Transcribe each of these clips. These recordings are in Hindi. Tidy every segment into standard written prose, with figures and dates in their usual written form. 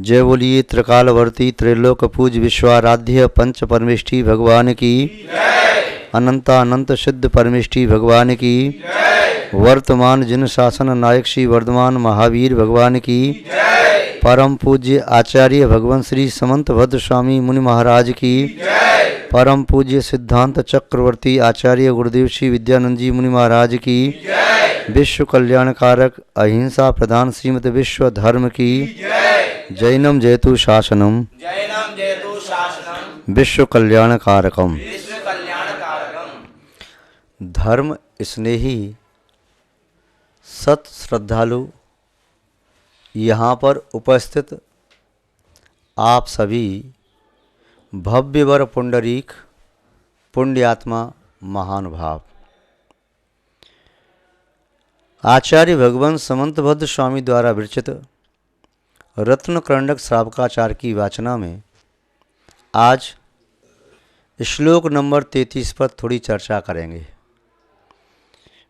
जय बोलिए त्रिकालवर्ती त्रैलोक पूज विश्वाराध्य पंच परमेष्ठी भगवान की, अनंत सिद्ध परमेष्ठी भगवान की, वर्तमान जिन शासन नायक श्री वर्धमान महावीर भगवान की, परम पूज्य आचार्य भगवान श्री समंत भद्र स्वामी मुनि महाराज की, परम पूज्य सिद्धांत चक्रवर्ती आचार्य गुरुदेव श्री विद्यानंद जी मुनि महाराज की, विश्व कल्याणकारक अहिंसा प्रधान श्रीमद विश्व धर्म की, जैनम जयतु शासनम विश्व कल्याणकारकम। धर्म स्नेही सत श्रद्धालु यहाँ पर उपस्थित आप सभी भव्यवर पुंडरीक पुण्यात्मा महानुभाव, आचार्य भगवान समंतभद्र स्वामी द्वारा विरचित रत्न करंडक श्रावकाचार की वाचना में आज श्लोक नंबर 33 पर थोड़ी चर्चा करेंगे।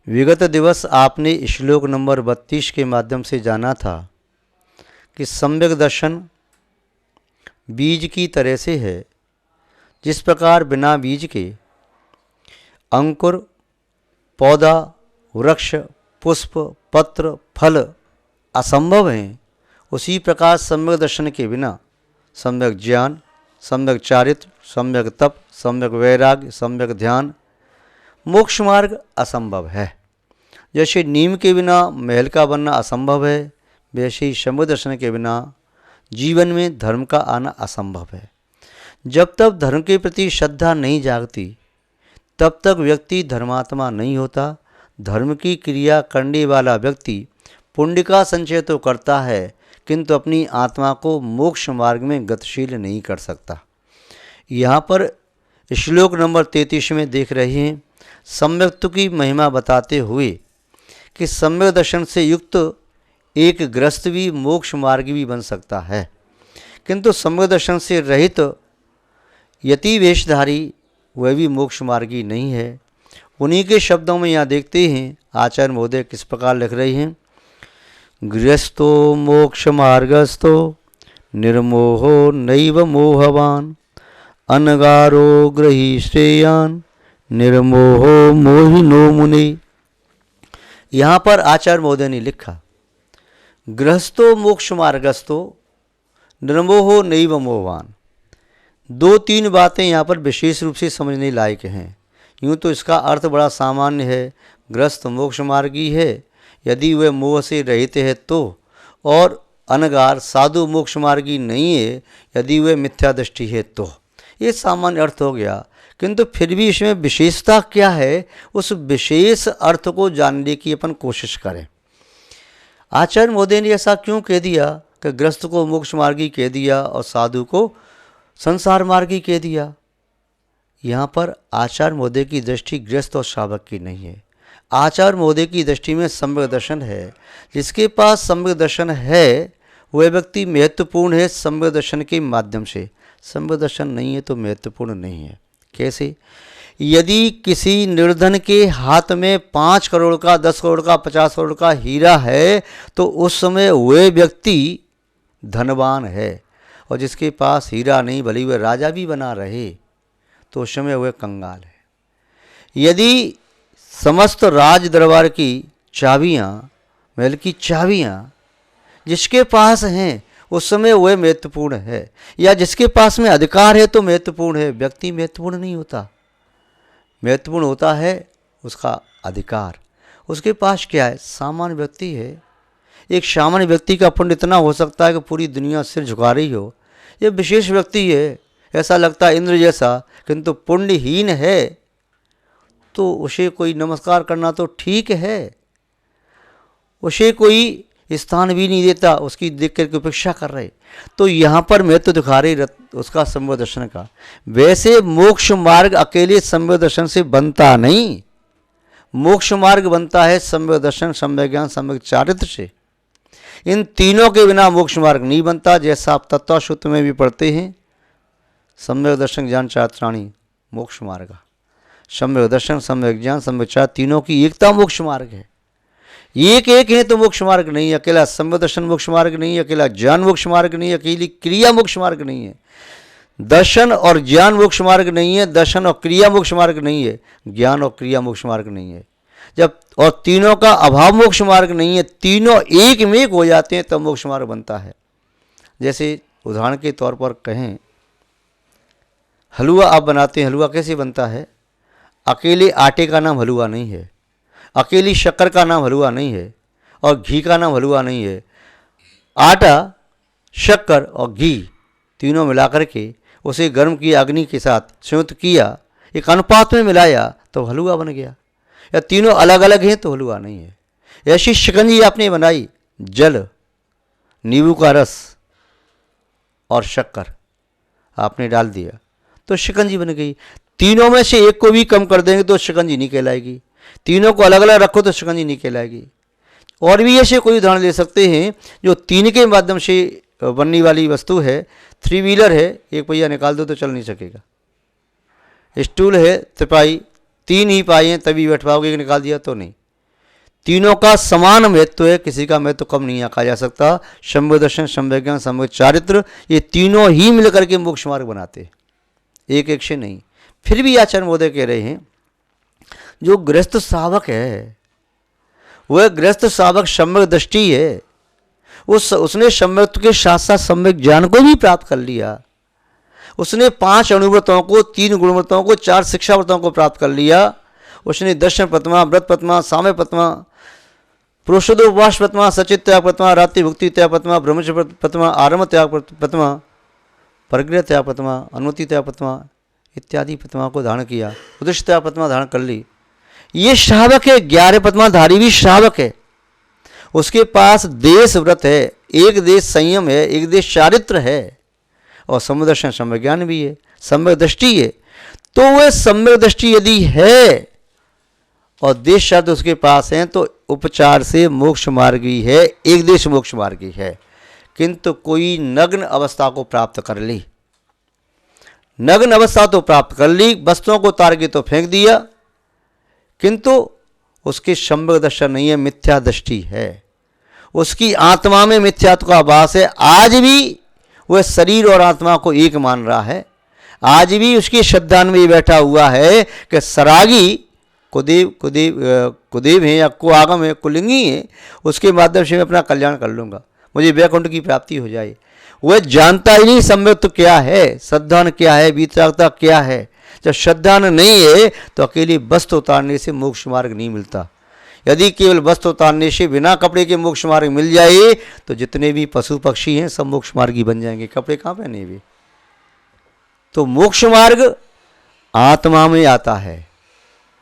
विगत दिवस आपने श्लोक नंबर 32 के माध्यम से जाना था कि सम्यक दर्शन बीज की तरह से है। जिस प्रकार बिना बीज के अंकुर, पौधा, वृक्ष, पुष्प, पत्र, फल असंभव हैं, उसी प्रकार सम्यक दर्शन के बिना सम्यक ज्ञान, सम्यक चारित्र, सम्यक तप, सम्यक वैराग्य, सम्यक ध्यान, मोक्ष मार्ग असंभव है। जैसे नीम के बिना महल का बनना असंभव है, वैसे ही सम्यक दर्शन के बिना जीवन में धर्म का आना असंभव है। जब तक धर्म के प्रति श्रद्धा नहीं जागती तब तक व्यक्ति धर्मात्मा नहीं होता। धर्म की क्रिया करने वाला व्यक्ति पुण्य का संचय तो करता है किंतु अपनी आत्मा को मोक्ष मार्ग में गतिशील नहीं कर सकता। यहाँ पर श्लोक नंबर 33 में देख रहे हैं सम्यक्त्व की महिमा बताते हुए कि सम्यक दर्शन से युक्त एक गृहस्थ भी मोक्ष मार्ग भी बन सकता है, किंतु सम्यक दर्शन से रहित यति वेशधारी वह भी मोक्ष मार्गी नहीं है। उन्हीं के शब्दों में यहाँ देखते हैं आचार्य महोदय किस प्रकार लिख रहे हैं। गृहस्थो मोक्ष मार्गस्थो निर्मोहो नैव मोहवान, अनगारो ग्रही श्रेयान निर्मोहो मोहिनो मुनि। यहाँ पर आचार्य महोदय ने लिखा गृहस्थो मोक्ष मार्गस्थो निर्मोहो नैव मोहवान। दो तीन बातें यहाँ पर विशेष रूप से समझने लायक हैं। यूँ तो इसका अर्थ बड़ा सामान्य है, गृहस्थ मोक्ष मार्गी है यदि वह मोह से रहित है तो, और अनगार साधु मोक्ष मार्गी नहीं है यदि वह मिथ्या दृष्टि है तो। ये सामान्य अर्थ हो गया, किंतु फिर भी इसमें विशेषता क्या है उस विशेष अर्थ को जानने की अपन कोशिश करें। आचार्य महोदय ने ऐसा क्यों कह दिया कि गृहस्थ को मोक्ष मार्गी कह दिया और साधु को संसार मार्गी कह दिया। यहाँ पर आचार्य महोदय की दृष्टि गृहस्थ और श्रावक की नहीं है। आचार्य महोदय की दृष्टि में सम्यक दर्शन है। जिसके पास सम्यक दर्शन है वह व्यक्ति महत्वपूर्ण है सम्यक दर्शन के माध्यम से। सम्यक दर्शन नहीं है तो महत्वपूर्ण नहीं है। कैसे? यदि किसी निर्धन के हाथ में 5 करोड़ का, 10 करोड़ का, 50 करोड़ का हीरा है तो उस समय वह व्यक्ति धनवान है, और जिसके पास हीरा नहीं भले वह राजा भी बना रहे तो उस समय वह कंगाल है। यदि समस्त राज दरबार की चाबियाँ, महल की चाबियाँ जिसके पास हैं उस समय वह महत्वपूर्ण है, या जिसके पास में अधिकार है तो महत्वपूर्ण है। व्यक्ति महत्वपूर्ण नहीं होता, महत्वपूर्ण होता है उसका अधिकार। उसके पास क्या है? सामान्य व्यक्ति है। एक सामान्य व्यक्ति का पुण्य इतना हो सकता है कि पूरी दुनिया सिर झुका रही हो। यह विशेष व्यक्ति है, ऐसा लगता है इंद्र जैसा, किंतु पुण्यहीन है तो उसे कोई नमस्कार करना तो ठीक है, उसे कोई स्थान भी नहीं देता, उसकी देख करके उपेक्षा कर रहे। तो यहाँ पर महत्व दिखा रहे उसका सम्यक दर्शन का। वैसे मोक्ष मार्ग अकेले सम्यक दर्शन से बनता नहीं, मोक्ष मार्ग बनता है सम्यक दर्शन, सम्यक ज्ञान, सम्यक चारित्र से। इन तीनों के बिना मोक्ष मार्ग नहीं बनता। जैसा आप तत्वसूत्र में भी पढ़ते हैं, सम्यक दर्शन ज्ञान चारित्राणी मोक्ष मार्ग। सम्यक दर्शन, सम्यक ज्ञान, सम्यक चारित्र तीनों की एकता मोक्ष मार्ग है। एक एक है तो मोक्ष मार्ग नहीं है, अकेला सम्यक दर्शन मोक्ष मार्ग नहीं है, अकेला ज्ञान मोक्ष मार्ग नहीं है, अकेली क्रिया मोक्ष मार्ग नहीं है। दर्शन और ज्ञान मोक्ष मार्ग नहीं है, दर्शन और क्रिया मोक्ष मार्ग नहीं है, ज्ञान और क्रिया मोक्ष मार्ग नहीं है। जब और तीनों का अभाव मोक्ष मार्ग नहीं है, तीनों एक में एक हो जाते हैं तब मोक्ष मार्ग बनता है। जैसे उदाहरण के तौर पर कहें, हलवा आप बनाते हैं, हलवा कैसे बनता है? अकेले आटे का नाम हलवा नहीं है, अकेली शक्कर का नाम हलवा नहीं है, और घी का नाम हलवा नहीं है। आटा, शक्कर और घी तीनों मिलाकर के उसे गर्म की अग्नि के साथ संयुक्त किया, एक अनुपात में मिलाया तो हलवा बन गया। या तीनों अलग अलग हैं तो हलवा नहीं है। ऐसी शिकंजी आपने बनाई, जल, नींबू का रस और शक्कर आपने डाल दिया तो शिकंजी बन गई। तीनों में से एक को भी कम कर देंगे तो शिकंजी नहीं कहलाएगी, तीनों को अलग अलग रखो तो शिकंजी नहीं कहलाएगी। और भी ऐसे कोई उदाहरण ले सकते हैं जो तीन के माध्यम से बनने वाली वस्तु है। 3 व्हीलर है, एक पहिया निकाल दो तो चल नहीं सकेगा। स्टूल है, तिपाई, 3 ही पाए हैं तभी बैठ पाओगे, निकाल दिया तो नहीं। तीनों का समान महत्व है, किसी का महत्व कम नहीं आंका जा सकता। सम्यक दर्शन, सम्यक ज्ञान, सम्यक चारित्र, ये तीनों ही मिलकर के मोक्ष मार्ग बनाते हैं, एक एक से नहीं। फिर भी आचार्य महोदय कह रहे हैं जो गृहस्थ श्रावक है वह गृहस्थ श्रावक सम्यक दृष्टि है, उसने सम्यक के साथ साथ सम्यक ज्ञान को भी प्राप्त कर लिया। उसने 5 अणुव्रतों को, 3 गुणव्रतों को, 4 शिक्षाव्रतों को प्राप्त कर लिया। उसने दर्शन प्रथमा, व्रत प्रथमा, साम्य प्रथमा, पुरुषोपवास प्रथमा, सचित त्याग प्रथमा, रात्रि भुक्ति त्याग प्रथमा, ब्रह्मचर्य प्रथमा, आरम्भ त्याग प्रथमा, परिग्रह त्याग प्रथमा, अनुमति त्याग प्रथमा इत्यादि प्रथमा को धारण किया। उद्देश्य त्याग प्रथमा धारण कर ली। ये श्रावक है, 11 प्रथमाधारी भी श्रावक है। उसके पास देश व्रत है, एक देश संयम है, एक देश चारित्र है, और सम्यक दर्शन सम्यक ज्ञान भी है, सम्यक दृष्टि है। तो वह सम्यक दृष्टि यदि है और देश शब्द उसके पास हैं तो उपचार से मोक्ष मार्गी है, एक देश मोक्ष मार्गी है। किंतु कोई नग्न अवस्था को प्राप्त कर ली, नग्न अवस्था तो प्राप्त कर ली, वस्तुओं को तार के तो फेंक दिया, किंतु उसके सम्यक दर्शन नहीं है, मिथ्या दृष्टि है। उसकी आत्मा में मिथ्यात्व का आभास है। आज भी वह शरीर और आत्मा को एक मान रहा है। आज भी उसकी श्रद्धा में बैठा हुआ है कि सरागी कुदेव है या कुआगम है, कुलिंगी है, उसके माध्यम से मैं अपना कल्याण कर लूँगा, मुझे वैकुंठ की प्राप्ति हो जाए। वह जानता ही नहीं सम्यक क्या है, श्रद्धान क्या है, वितरागता क्या है। जब श्रद्धान नहीं है तो अकेली वस्त्र उतारने से मोक्ष मार्ग नहीं मिलता। यदि केवल वस्त्र उतारने से बिना कपड़े के मोक्ष मार्ग मिल जाए तो जितने भी पशु पक्षी हैं सब मोक्ष मार्गी बन जाएंगे, कपड़े कहाँ पहने भी। तो मोक्ष मार्ग आत्मा में आता है।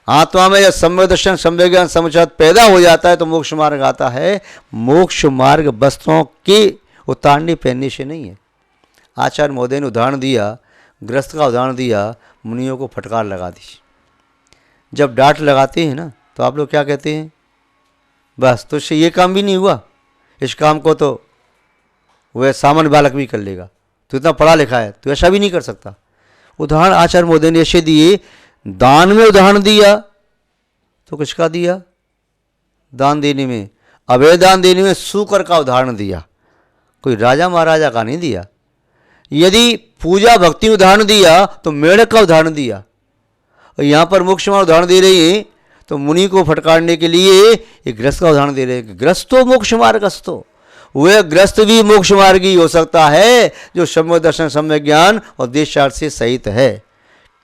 आत्मा में जब सम्यक दर्शन, सम्यक ज्ञान, समुच्चय पैदा हो जाता है तो मोक्ष मार्ग आता है। मोक्ष मार्ग वस्त्रों के उतारने पहनने से नहीं है। आचार्य महोदय ने उदाहरण दिया, गृहस्थ का उदाहरण दिया, मुनियों को फटकार लगा दी। जब डांट लगाते हैं ना तो आप लोग क्या कहते हैं, बस तुझसे ये काम भी नहीं हुआ, इस काम को तो वह सामान्य बालक भी कर लेगा, तो इतना पढ़ा लिखा है तो ऐसा भी नहीं कर सकता। उदाहरण आचार्य महोदय ने ऐसे दिए। दान में उदाहरण दिया तो किसका दिया? दान देने में, अवैध दान देने में सूकर का उदाहरण दिया, कोई राजा महाराजा का नहीं दिया। यदि पूजा भक्ति उदाहरण दिया तो मेढक का उदाहरण दिया। और यहाँ पर मोक्ष मार्ग उदाहरण दे रही है तो मुनि को फटकारने के लिए एक गृहस्थ का उदाहरण दे रहे हैं। गृहस्थो मोक्ष मार्गस्थो, वह गृहस्थ भी मोक्ष मार्गी हो सकता है जो सम्यक दर्शन, सम्यक ज्ञान और देशार्थ से सहित है,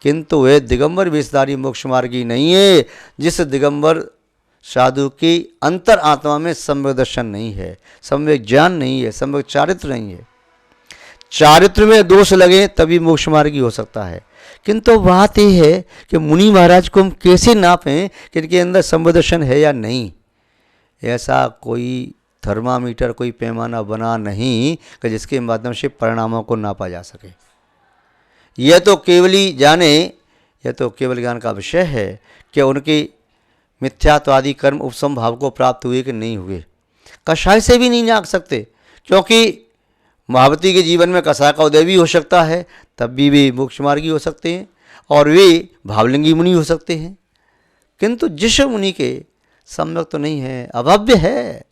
किंतु वह दिगंबर वेशधारी मोक्ष मार्गी नहीं है। जिस दिगंबर साधु की अंतर आत्मा में सम्यक दर्शन नहीं है, सम्यक ज्ञान नहीं है, सम्यक चारित्र नहीं है। चारित्र में दोष लगे तभी मोक्ष मार्गी हो सकता है। किंतु बात यह है कि मुनि महाराज को हम कैसे नापें कि इनके अंदर सम्यक दर्शन है या नहीं। ऐसा कोई थर्मामीटर, कोई पैमाना बना नहीं कि जिसके माध्यम से परिणामों को नापा जा सके। यह तो केवल ही जाने, यह तो केवल ज्ञान का विषय है कि उनके मिथ्यात्वादी कर्म उपसम भाव को प्राप्त हुए कि नहीं हुए। कषाय से भी नहीं नाप सकते, क्योंकि महावती के जीवन में कषाय का उदय भी हो सकता है, तब भी वे मोक्ष मार्गी हो सकते हैं और वे भावलिंगी मुनि हो सकते हैं। किंतु जिस मुनि के सम्यक तो नहीं है, अभव्य है,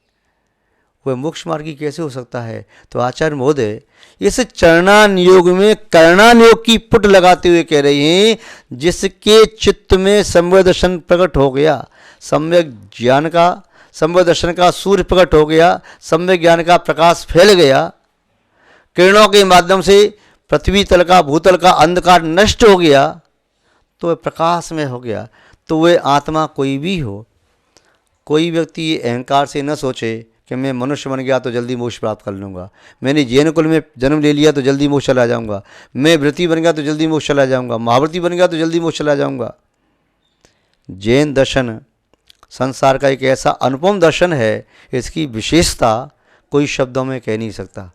वह मोक्ष मार्गी कैसे हो सकता है? तो आचार्य महोदय इस चरणानुयोग में करणानुयोग की पुट लगाते हुए कह रहे हैं, जिसके चित्त में सम्यक दर्शन प्रकट हो गया, सम्यक ज्ञान का, सम्यक दर्शन का सूर्य प्रकट हो गया, सम्यक ज्ञान का प्रकाश फैल गया, किरणों के माध्यम से पृथ्वी तल का, भूतल का अंधकार नष्ट हो गया, तो वह प्रकाश में हो गया। तो वह आत्मा कोई भी हो, कोई व्यक्ति अहंकार से न सोचे कि मैं मनुष्य बन गया तो जल्दी मोक्ष प्राप्त कर लूँगा, मैंने जैन कुल में जन्म ले लिया तो जल्दी मोक्ष चला जाऊँगा, मैं व्रती बन गया तो जल्दी मोक्ष चला जाऊँगा, महाव्रती बन गया तो जल्दी मोक्ष चला जाऊँगा। जैन दर्शन संसार का एक ऐसा अनुपम दर्शन है, इसकी विशेषता कोई शब्दों में कह नहीं सकता।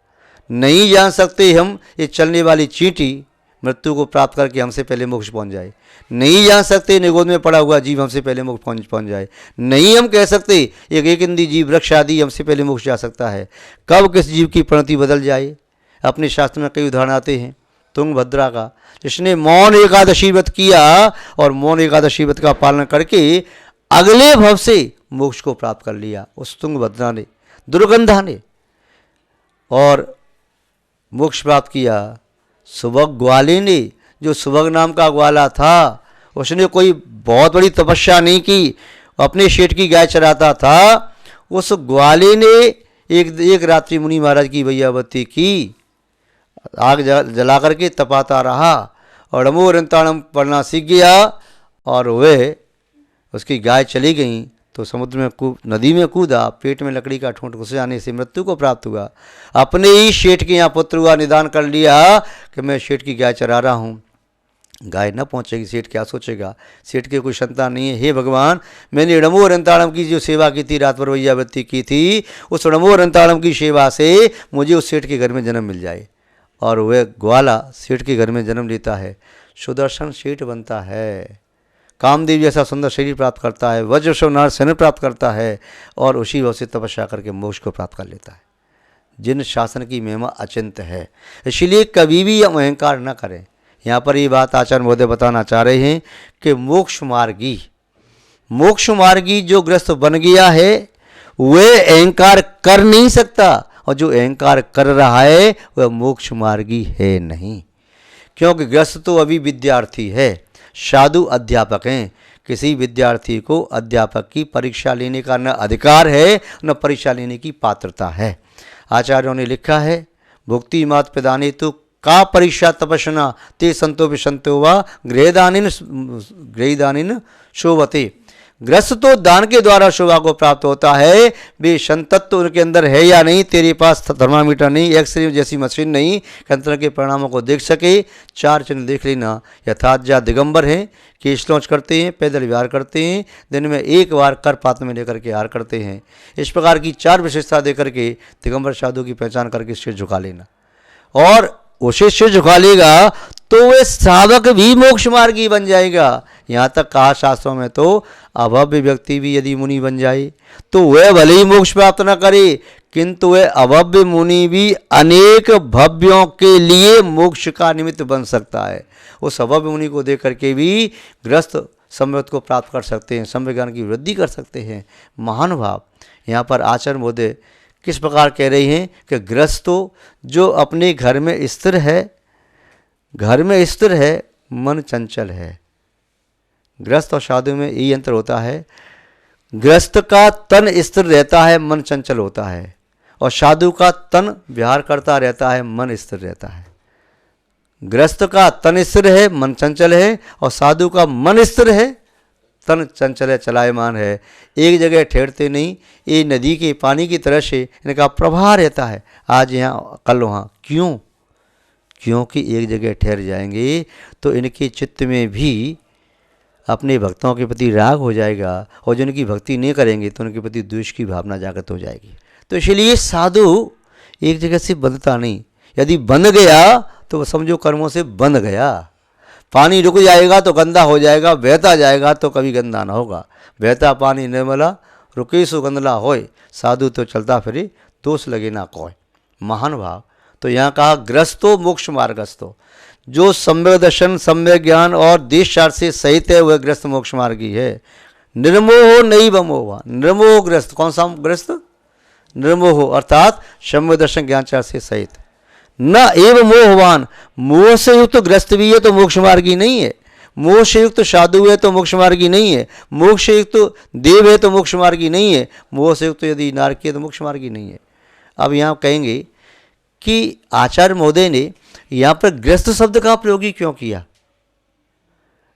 नहीं जान सकते हम ये चलने वाली चींटी मृत्यु को प्राप्त करके हमसे पहले मोक्ष पहुंच जाए, नहीं जान सकते निगोद में पड़ा हुआ जीव हमसे पहले मोक्ष पहुंच जाए, नहीं हम कह सकते एक इंद्री जीव वृक्ष आदि हमसे पहले मोक्ष जा सकता है। कब किस जीव की प्रणति बदल जाए, अपने शास्त्र में कई उदाहरण आते हैं। तुंगभद्रा का, जिसने मौन एकादशी व्रत किया और मौन एकादशी व्रत का पालन करके अगले भव से मोक्ष को प्राप्त कर लिया, उस तुंगभद्रा ने, दुर्गंधा ने, और मोक्ष प्राप्त किया। सुभग ग्वाले ने, जो सुभग नाम का ग्वाला था, उसने कोई बहुत बड़ी तपस्या नहीं की, अपने शेठ की गाय चराता था। उस ग्वाले ने एक रात्रि मुनि महाराज की भैयावती की, आग जला करके तपाता रहा और अमो रंताणम पढ़ना सीख गया, और वह उसकी गाय चली गई तो समुद्र में नदी में कूदा, पेट में लकड़ी का ठूंठ घुस जाने से मृत्यु को प्राप्त हुआ। अपने ही शेठ के यहाँ पुत्र हुआ, निदान कर लिया कि मैं शेठ की गाय चरा रहा हूँ, गाय न पहुँचेगी, सेठ क्या सोचेगा, सेठ के कोई संतान नहीं है, हे भगवान मैंने रणमो रंताड़म की जो सेवा की थी, रात भर वैयावृत्ति की थी, उस रणमो रंताड़म की सेवा से मुझे उस सेठ के घर में जन्म मिल जाए। और वह ग्वाला सेठ के घर में जन्म लेता है, सुदर्शन सेठ बनता है, कामदेव जैसा सुंदर शरीर प्राप्त करता है, वज्रशव नार सेना प्राप्त करता है, और उसी वह से तपस्या करके मोक्ष को प्राप्त कर लेता है। जिन शासन की महिमा अचिंत्य है, इसलिए कभी भी हम अहंकार न करें। यहाँ पर ये बात आचार्य महोदय बताना चाह रहे हैं कि मोक्ष मार्गी जो ग्रस्त बन गया है वह अहंकार कर नहीं सकता, और जो अहंकार कर रहा है वह मोक्ष मार्गी है नहीं, क्योंकि ग्रस्त तो अभी विद्यार्थी है, साधु अध्यापक हैं। किसी विद्यार्थी को अध्यापक की परीक्षा लेने का न अधिकार है न परीक्षा लेने की पात्रता है। आचार्यों ने लिखा है, भुक्ति मात प्रदाने तो का परीक्षा तपस्ना ते संतो विसंतो वा गृहदानिन शोभते। ग्रस्त तो दान के द्वारा शोभा को प्राप्त होता है, वे संतत्व उनके अंदर है या नहीं, तेरे पास थर्मामीटर नहीं, एक्सरे जैसी मशीन नहीं, कंत्र के परिणामों को देख सके, चार चिन्ह देख लेना, यथार्थ जा दिगंबर हैं, केश लौच करते हैं, पैदल विहार करते हैं, दिन में एक बार कर पात्र में लेकर के हार करते हैं। इस प्रकार की चार विशेषता देकर के दिगंबर साधु की पहचान करके सिर झुका लेना, और उसे सिर झुका लेगा तो वह साधक भी मोक्ष मार्गी बन जाएगा। यहाँ तक कहा शास्त्रों में तो अभव्य व्यक्ति भी यदि मुनि बन जाए तो वह भले ही मोक्ष प्राप्त न करे, किंतु वह अभव्य मुनि भी अनेक भव्यों के लिए मोक्ष का निमित्त बन सकता है। उस अभव्य मुनि को देख करके भी ग्रस्त सम्यक को प्राप्त कर सकते हैं, सम्यक ज्ञान की वृद्धि कर सकते हैं। महान भाव यहाँ पर आचार्य महोदय किस प्रकार कह रही हैं कि ग्रस्तो जो अपने घर में स्थिर है, मन चंचल है। ग्रस्त और साधु में यही अंतर होता है, ग्रस्त का तन स्थिर रहता है, मन चंचल होता है, और साधु का तन विहार करता रहता है, मन स्थिर रहता है। ग्रस्त का तन स्थिर है, मन चंचल है, और साधु का मन स्थिर है, तन चंचल है, चलायमान है, एक जगह ठहरते नहीं। ये नदी के पानी की तरह से इनका प्रवाह रहता है, आज यहाँ कल वहाँ। क्यों? क्योंकि एक जगह ठहर जाएंगे तो इनके चित्त में भी अपने भक्तों के प्रति राग हो जाएगा, और जो उनकी भक्ति नहीं करेंगे तो उनके प्रति द्वेष की भावना जागृत हो जाएगी। तो इसलिए साधु एक जगह से बंधता नहीं, यदि बंध गया तो समझो कर्मों से बंध गया। पानी रुक जाएगा तो गंदा हो जाएगा, बहता जाएगा तो कभी गंदा ना होगा। बहता पानी निर्मला रुके सो गंदला होय, साधु तो चलता फिरे दोष लगे ना कोय। महान भाव। तो यहाँ कहा ग्रस्तो मोक्ष मार्गस्तो, जो सम्यक दर्शन, सम्यक ज्ञान और देश चार से सहित है वह ग्रस्त मोक्ष मार्गी है। निर्मोह नैव मोहवान, निर्मोह ग्रस्त, कौन सा ग्रस्त? निर्मोह अर्थात सम्यक दर्शन ज्ञान चार से सहित। न एव मोहवान, मोह से युक्त ग्रस्त भी है तो मोक्ष मार्गी नहीं है, मोह से युक्त साधु है तो मोक्ष मार्गी नहीं है, मोह से युक्त देव है तो मोक्ष मार्गी नहीं है, मोह से युक्त यदि नारकी है तो मोक्ष मार्गी नहीं है। अब यहाँ कहेंगे कि आचार्य महोदय ने यहाँ पर ग्रस्त शब्द का प्रयोग ही क्यों किया?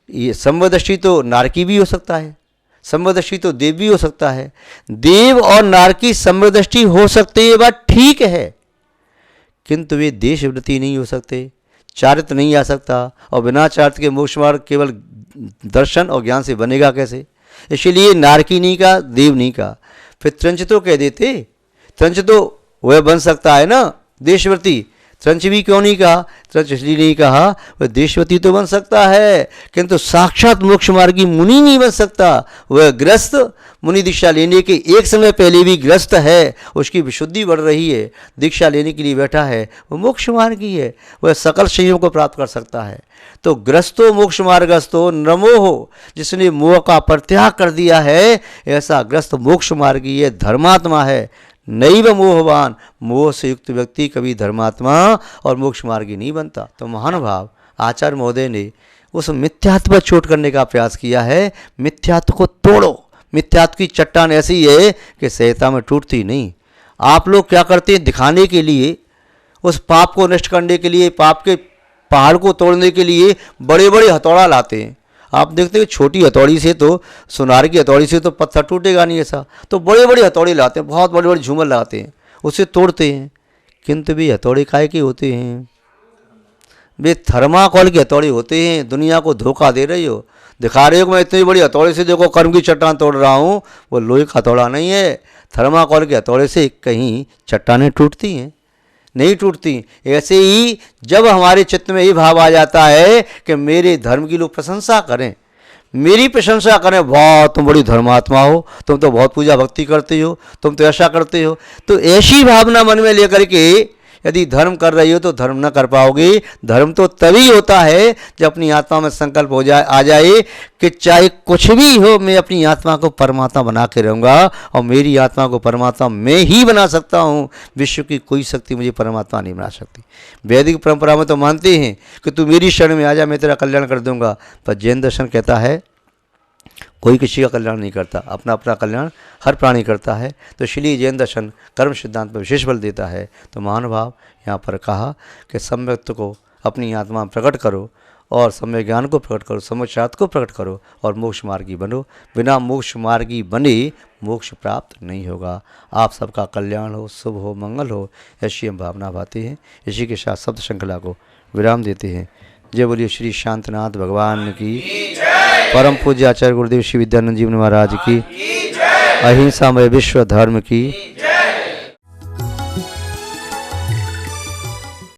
ये सम्यदृष्टि तो नारकी भी हो सकता है, सम्यदृष्टि तो देव भी हो सकता है। देव और नारकी सम्यदृष्टि हो सकते हैं, बात ठीक है, किंतु वे देशवृत्ति नहीं हो सकते, चारित्र नहीं आ सकता, और बिना चारित्र के मोक्ष मार्ग केवल दर्शन और ज्ञान से बनेगा कैसे? इसलिए नारकी नहीं का, देव नहीं का। फिर त्रंच तो कह देते, त्रंच तो वह बन सकता है ना देशवृत्ति, त्रंच भी क्यों नहीं कहा? त्रंच इसलिए नहीं कहा, वह देशवती तो बन सकता है किंतु साक्षात मोक्ष मार्गी मुनि नहीं बन सकता। वह ग्रस्त, मुनि दीक्षा लेने के एक समय पहले भी ग्रस्त है, उसकी विशुद्धि बढ़ रही है, दीक्षा लेने के लिए बैठा है, वह मोक्ष मार्गी है, वह सकल संयोग को प्राप्त कर सकता है। तो ग्रस्तो मोक्ष मार्गस्थो नमो हो, जिसने मोह का परित्याग कर दिया है, ऐसा ग्रस्त मोक्ष मार्गी है, धर्मात्मा है। नैव मोहवान, मोह से युक्त व्यक्ति कभी धर्मात्मा और मोक्ष मार्गी नहीं बनता। तो महानुभाव आचार्य महोदय ने उस मिथ्यात्व पर चोट करने का प्रयास किया है। मिथ्यात्व को तोड़ो, मिथ्यात्व की चट्टान ऐसी है कि सहजता में टूटती नहीं। आप लोग क्या करते हैं? दिखाने के लिए, उस पाप को नष्ट करने के लिए, पाप के पहाड़ को तोड़ने के लिए बड़े बड़े हथौड़ा लाते हैं। आप देखते हैं छोटी हथौड़ी से तो, सुनार की हथौड़ी से तो पत्थर टूटेगा नहीं ऐसा, तो बड़े बड़े हथौड़े लाते हैं, बहुत बड़े बड़े झूमर लगाते हैं, उससे तोड़ते हैं। किंतु भी हथौड़े काहे के होते हैं? वे थर्माकोल के हथौड़े होते हैं। दुनिया को धोखा दे रही हो, दिखा रहे हो कि मैं इतनी बड़ी हथौड़े से देखो कर्म की चट्टान तोड़ रहा हूँ, वो लोहे का हथौड़ा नहीं है। थर्माकोल के हथौड़े से कहीं चट्टानें टूटती हैं? नहीं टूटती। ऐसे ही जब हमारे चित्त में ये भाव आ जाता है कि मेरे धर्म की लोग प्रशंसा करें, मेरी प्रशंसा करें, वाह तुम बड़ी धर्मात्मा हो, तुम तो बहुत पूजा भक्ति करते हो, तुम तो ऐसा करते हो, तो ऐसी भावना मन में लेकर के यदि धर्म कर रही हो तो धर्म न कर पाओगे। धर्म तो तभी होता है जब अपनी आत्मा में संकल्प हो जाए, आ जाए कि चाहे कुछ भी हो मैं अपनी आत्मा को परमात्मा बना के रहूँगा, और मेरी आत्मा को परमात्मा मैं ही बना सकता हूँ, विश्व की कोई शक्ति मुझे परमात्मा नहीं बना सकती। वैदिक परंपरा में तो मानते हैं कि तू मेरी शरण में आ जा, मैं तेरा कल्याण कर दूंगा, पर जैन दर्शन कहता है कोई किसी का कल्याण नहीं करता, अपना अपना कल्याण हर प्राणी करता है। तो इसलिए जैन दर्शन कर्म सिद्धांत पर विशेष बल देता है। तो महानुभाव यहाँ पर कहा कि सम्यक्त्व को अपनी आत्मा में प्रकट करो, और सम्यक ज्ञान को प्रकट करो, सम्यक को प्रकट करो, और मोक्ष मार्गी बनो। बिना मोक्ष मार्गी बने मोक्ष प्राप्त नहीं होगा। आप सबका कल्याण हो, शुभ हो, मंगल हो, ऐसी हम भावना भाते हैं। इसी के साथ शब्द श्रृंखला को विराम देते हैं। जय बोलिए श्री शांतनाथ भगवान की, परम पूज्य आचार्य गुरुदेव श्री विद्यानंद जी महाराज की, अहिंसा में विश्व धर्म की।